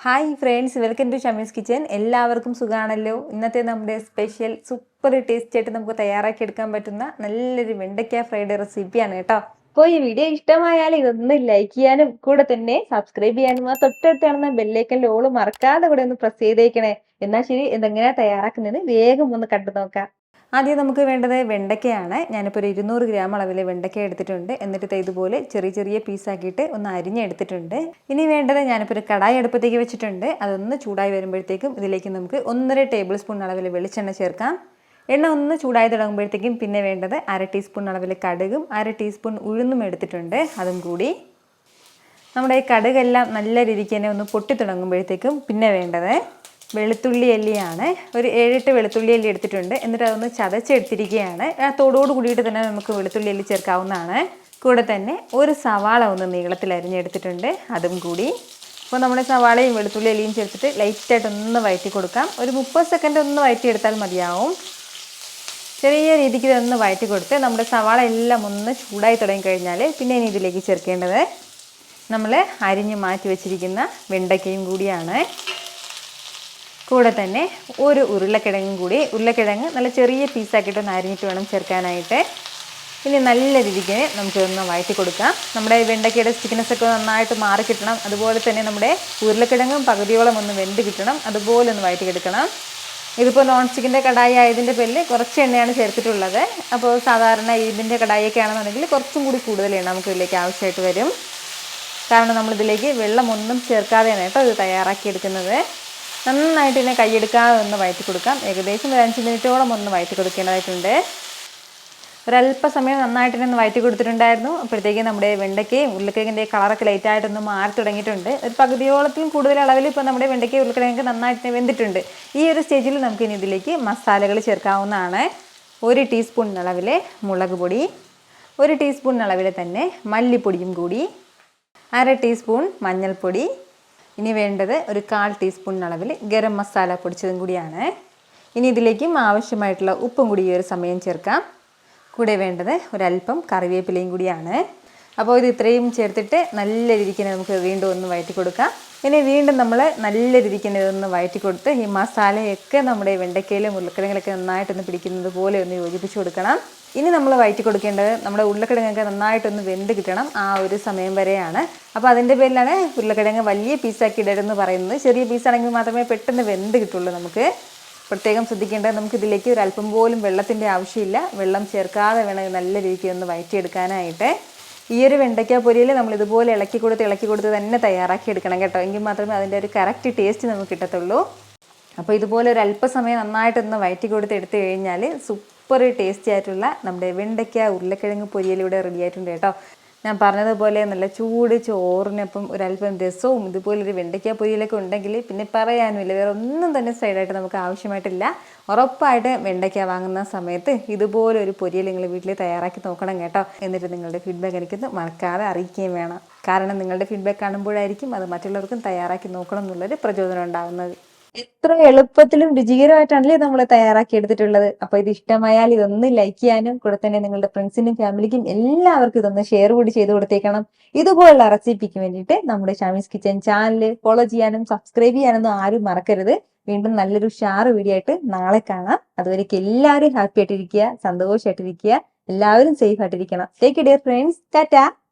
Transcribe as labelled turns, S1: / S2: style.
S1: Hi friends, welcome to Shami's kitchen. എല്ലാവർക്കും സുഖമാണല്ലോ. ഇന്നത്തെ നമ്മുടെ സ്പെഷ്യൽ സൂപ്പർ ടേസ്റ്റി ആയിട്ട് നമുക്ക് തയ്യാറാക്കി എടുക്കാൻ പറ്റുന്ന നല്ലൊരു വെണ്ടയ്ക്ക ഫ്രൈഡ് റെസിപ്പിയാണ് കേട്ടോ. അപ്പോൾ ഈ വീഡിയോ ഇഷ്ടമായാൽ ഇതൊന്ന് ലൈക്ക് ചെയ്യാനും കൂടെ തന്നെ സബ്സ്ക്രൈബ് ചെയ്യാനും ആ തൊട്ടടുത്ത് കാണുന്ന ബെല്ലൈക്കൻ്റെ ഓൾ മറക്കാതെ കൂടെ ഒന്ന് പ്രസ് ചെയ്തേക്കണേ. എന്നാൽ ശരി, ഇതെങ്ങനെയാണ് തയ്യാറാക്കുന്നത് വേഗം ഒന്ന് കണ്ടു നോക്കാം. ആദ്യം നമുക്ക് വേണ്ടത് വെണ്ടയ്ക്കയാണ്. ഞാനിപ്പോൾ ഒരു 200 ഗ്രാം അളവിൽ വെണ്ടയ്ക്ക എടുത്തിട്ടുണ്ട്. എന്നിട്ട് ഇതുപോലെ ചെറിയ ചെറിയ പീസാക്കിയിട്ട് ഒന്ന് അരിഞ്ഞെടുത്തിട്ടുണ്ട്. ഇനി വേണ്ടത്, ഞാനിപ്പോൾ ഒരു കടായി അടുപ്പത്തേക്ക് വെച്ചിട്ടുണ്ട്. അതൊന്ന് ചൂടായി വരുമ്പോഴത്തേക്കും ഇതിലേക്ക് നമുക്ക് 1.5 ടേബിൾ സ്പൂൺ അളവിൽ വെളിച്ചെണ്ണ ചേർക്കാം. എണ്ണ ഒന്ന് ചൂടായി തുടങ്ങുമ്പോഴത്തേക്കും പിന്നെ വേണ്ടത് 1/2 ടീസ്പൂൺ അളവിൽ കടുകും 1/2 ടീസ്പൂൺ ഉഴുന്നും എടുത്തിട്ടുണ്ട്. അതും കൂടി നമ്മുടെ ഈ കടുകെല്ലാം നല്ല രീതിക്ക് തന്നെ ഒന്ന് പൊട്ടി തുടങ്ങുമ്പോഴത്തേക്കും പിന്നെ വേണ്ടത് വെളുത്തുള്ളി അല്ലിയാണ്. ഒരു 7-8 വെളുത്തുള്ളി അല്ലി എടുത്തിട്ടുണ്ട്. എന്നിട്ട് അതൊന്ന് ചതച്ചെടുത്തിരിക്കുകയാണ്. ആ തോടോട് കൂടിയിട്ട് തന്നെ നമുക്ക് വെളുത്തുള്ളി അല്ലി ചേർക്കാവുന്നതാണ്. കൂടെ തന്നെ ഒരു സവാള ഒന്ന് നീളത്തിൽ അരിഞ്ഞെടുത്തിട്ടുണ്ട്. അതും കൂടി അപ്പോൾ നമ്മുടെ സവാളയും വെളുത്തുള്ളി അല്ലിയും ചേർത്തിട്ട് ലൈറ്റായിട്ടൊന്ന് വഴറ്റി കൊടുക്കാം. ഒരു 30 സെക്കൻഡ് ഒന്ന് വഴറ്റിയെടുത്താൽ മതിയാവും. ചെറിയ രീതിക്ക് ഇതൊന്ന് വഴറ്റി കൊടുത്ത് നമ്മുടെ സവാള എല്ലാം ഒന്ന് ചൂടായി തുടങ്ങിക്കഴിഞ്ഞാൽ പിന്നെ ഇനി ഇതിലേക്ക് ചേർക്കേണ്ടത് നമ്മൾ അരിഞ്ഞ് മാറ്റി വെച്ചിരിക്കുന്ന വെണ്ടയ്ക്കയും കൂടിയാണ്. കൂടെ തന്നെ ഒരു ഉരുളക്കിഴങ്ങും കൂടി. ഉരുളക്കിഴങ്ങ് നല്ല ചെറിയ പീസാക്കിയിട്ടൊന്ന് അരിഞ്ഞിട്ട് വേണം ചേർക്കാനായിട്ട്. ഇനി നല്ല രീതിക്ക് നമുക്കൊന്ന് വഴറ്റി കൊടുക്കാം. നമ്മുടെ വെണ്ടയ്ക്കയുടെ സ്റ്റിക്നെസ് ഒക്കെ നന്നായിട്ട് മാറി കിട്ടണം. അതുപോലെ തന്നെ നമ്മുടെ ഉരുളക്കിഴങ്ങും പകുതിയോളം ഒന്ന് വെന്ത് കിട്ടണം. അതുപോലെ ഒന്ന് വഴറ്റിയെടുക്കണം. ഇതിപ്പോൾ നോൺ സ്റ്റിക്കിൻ്റെ കടായി ആയതിൻ്റെ പേരിൽ കുറച്ച് എണ്ണയാണ് ചേർത്തിട്ടുള്ളത്. അപ്പോൾ സാധാരണ ഇതിൻ്റെ കടായിയൊക്കെ ആണെന്നുണ്ടെങ്കിൽ കുറച്ചും കൂടി കൂടുതൽ എണ്ണ നമുക്ക് ഇതിലേക്ക് ആവശ്യമായിട്ട് വരും. കാരണം നമ്മളിതിലേക്ക് വെള്ളമൊന്നും ചേർക്കാതെയാണ് കേട്ടോ ഇത് തയ്യാറാക്കിയെടുക്കുന്നത്. നന്നായിട്ട് ഇതിനെ കൈയെടുക്കാതെ ഒന്ന് വഴറ്റി കൊടുക്കാം. ഏകദേശം ഒരു 5 മിനിറ്റോളം ഒന്ന് വഴറ്റി കൊടുക്കേണ്ടതായിട്ടുണ്ട്. ഒരല്പസമയം നന്നായിട്ട് തന്നെ ഒന്ന് വഴറ്റി കൊടുത്തിട്ടുണ്ടായിരുന്നു. അപ്പോഴത്തേക്കും നമ്മുടെ വെണ്ടയ്ക്കയും ഉരുളക്കിഴങ്ങിൻ്റെ കളറൊക്കെ ലൈറ്റായിട്ടൊന്ന് മാറി തുടങ്ങിയിട്ടുണ്ട്. ഒരു പകുതിയോളത്തിലും കൂടുതൽ അളവിൽ ഇപ്പോൾ നമ്മുടെ വെണ്ടയ്ക്കയും ഉരുളക്കിഴങ്ങൊക്കെ നന്നായിട്ട് വെന്തിട്ടുണ്ട്. ഈ ഒരു സ്റ്റേജിൽ നമുക്കിനി ഇതിലേക്ക് മസാലകൾ ചേർക്കാവുന്നതാണ്. 1 ടീസ്പൂൺ അളവിൽ മുളക് പൊടി, 1 ടീസ്പൂൺ അളവിൽ തന്നെ മല്ലിപ്പൊടിയും കൂടി, 1/2 ടീസ്പൂൺ മഞ്ഞൾപ്പൊടി. ഇനി വേണ്ടത് ഒരു 1/4 ടീസ്പൂൺ അളവിൽ ഗരം മസാല പൊടിച്ചതും കൂടിയാണ്. ഇനി ഇതിലേക്കും ആവശ്യമായിട്ടുള്ള ഉപ്പും കൂടി ഈ ഒരു സമയം ചേർക്കാം. കൂടെ വേണ്ടത് ഒരല്പം കറിവേപ്പിലയും കൂടിയാണ്. അപ്പോൾ ഇത് ഇത്രയും ചേർത്തിട്ട് നല്ല രീതിക്ക് നമുക്ക് വീണ്ടും ഒന്ന് വഴറ്റി കൊടുക്കാം. ഇനി വീണ്ടും നമ്മൾ നല്ല രീതിക്ക് ഇതൊന്ന് വഴറ്റി കൊടുത്ത് ഈ മസാലയൊക്കെ നമ്മുടെ വെണ്ടയ്ക്കയിലും ഉരുളക്കിഴങ്ങിലൊക്കെ നന്നായിട്ടൊന്ന് പിടിക്കുന്നത് പോലെ ഒന്ന് യോജിപ്പിച്ച് കൊടുക്കണം. ഇനി നമ്മൾ വഴറ്റി കൊടുക്കേണ്ടത് നമ്മുടെ ഉരുളക്കിഴങ്ങൊക്കെ നന്നായിട്ടൊന്ന് വെന്ത് കിട്ടണം. ആ ഒരു സമയം വരെയാണ്. അപ്പോൾ അതിൻ്റെ പേരിലാണ് ഉരുളക്കിഴങ്ങ് വലിയ പീസാക്കി ഇടരുതെന്ന് പറയുന്നത്. ചെറിയ പീസാണെങ്കിൽ മാത്രമേ പെട്ടെന്ന് വെന്ത് കിട്ടുള്ളൂ. നമുക്ക് പ്രത്യേകം ശ്രദ്ധിക്കേണ്ടത്, നമുക്കിതിലേക്ക് ഒരു അല്പം പോലും വെള്ളത്തിൻ്റെ ആവശ്യമില്ല. വെള്ളം ചേർക്കാതെ വേണം നല്ല രീതിക്ക് ഒന്ന് വഴറ്റിയെടുക്കാനായിട്ട്. ഈ ഒരു വെണ്ടയ്ക്ക പൊരിയിൽ നമ്മൾ ഇതുപോലെ ഇളക്കി കൊടുത്ത് തന്നെ തയ്യാറാക്കി എടുക്കണം കേട്ടോ. എങ്കിൽ മാത്രമേ അതിൻ്റെ ഒരു കറക്റ്റ് ടേസ്റ്റ് നമുക്ക് കിട്ടത്തുള്ളൂ. അപ്പോൾ ഇതുപോലെ ഒരു അല്പസമയം നന്നായിട്ടൊന്ന് വഴറ്റി കൊടുത്ത് എടുത്തു കഴിഞ്ഞാൽ സൂപ്പർ ടേസ്റ്റി ആയിട്ടുള്ള നമ്മുടെ വെണ്ടയ്ക്ക ഉരുളക്കിഴങ്ങ് പൊരിയലിവിടെ റെഡി ആയിട്ടുണ്ട് കേട്ടോ. ഞാൻ പറഞ്ഞതുപോലെ നല്ല ചൂട് ചോറിനൊപ്പം ഒരല്പം രസവും ഇതുപോലൊരു വെണ്ടയ്ക്ക പൊരിയലൊക്കെ ഉണ്ടെങ്കിൽ പിന്നെ പറയാനുമില്ല. വേറെ ഒന്നും തന്നെ സൈഡായിട്ട് നമുക്ക് ആവശ്യമായിട്ടില്ല. ഉറപ്പായിട്ട് വെണ്ടയ്ക്ക വാങ്ങുന്ന സമയത്ത് ഇതുപോലെ ഒരു പൊരിയൽ നിങ്ങൾ വീട്ടിൽ തയ്യാറാക്കി നോക്കണം കേട്ടോ. എന്നിട്ട് നിങ്ങളുടെ ഫീഡ്ബാക്ക് എനിക്കൊന്ന് മറക്കാതെ അറിയിക്കുകയും വേണം. കാരണം നിങ്ങളുടെ ഫീഡ്ബാക്ക് കാണുമ്പോഴായിരിക്കും അത് മറ്റുള്ളവർക്കും തയ്യാറാക്കി നോക്കണം എന്നുള്ളൊരു പ്രചോദനം ഉണ്ടാകുന്നത്. എത്ര എളുപ്പത്തിലും രുചികരമായിട്ടാണല്ലേ നമ്മൾ തയ്യാറാക്കി എടുത്തിട്ടുള്ളത്. അപ്പൊ ഇത് ഇഷ്ടമായാൽ ഇതൊന്ന് ലൈക്ക് ചെയ്യാനും കൂടെ തന്നെ നിങ്ങളുടെ ഫ്രണ്ട്സിനും ഫാമിലിക്കും എല്ലാവർക്കും ഇതൊന്ന് ഷെയർ കൂടി ചെയ്ത് കൊടുത്തേക്കണം. ഇതുപോലുള്ള റെസിപ്പിക്ക് വേണ്ടിയിട്ട് നമ്മുടെ ഷമീസ് കിച്ചൻ ചാനൽ ഫോളോ ചെയ്യാനും സബ്സ്ക്രൈബ് ചെയ്യാനൊന്നും ആരും മറക്കരുത്. വീണ്ടും നല്ലൊരു ഷാറ് വീഡിയോ ആയിട്ട് നാളെ കാണാം. അതുവരേക്കും എല്ലാവരും ഹാപ്പി ആയിട്ടിരിക്കുക, സന്തോഷമായിട്ടിരിക്കുക, എല്ലാവരും സേഫ് ആയിട്ടിരിക്കണം. Take care friends. ടാറ്റാ.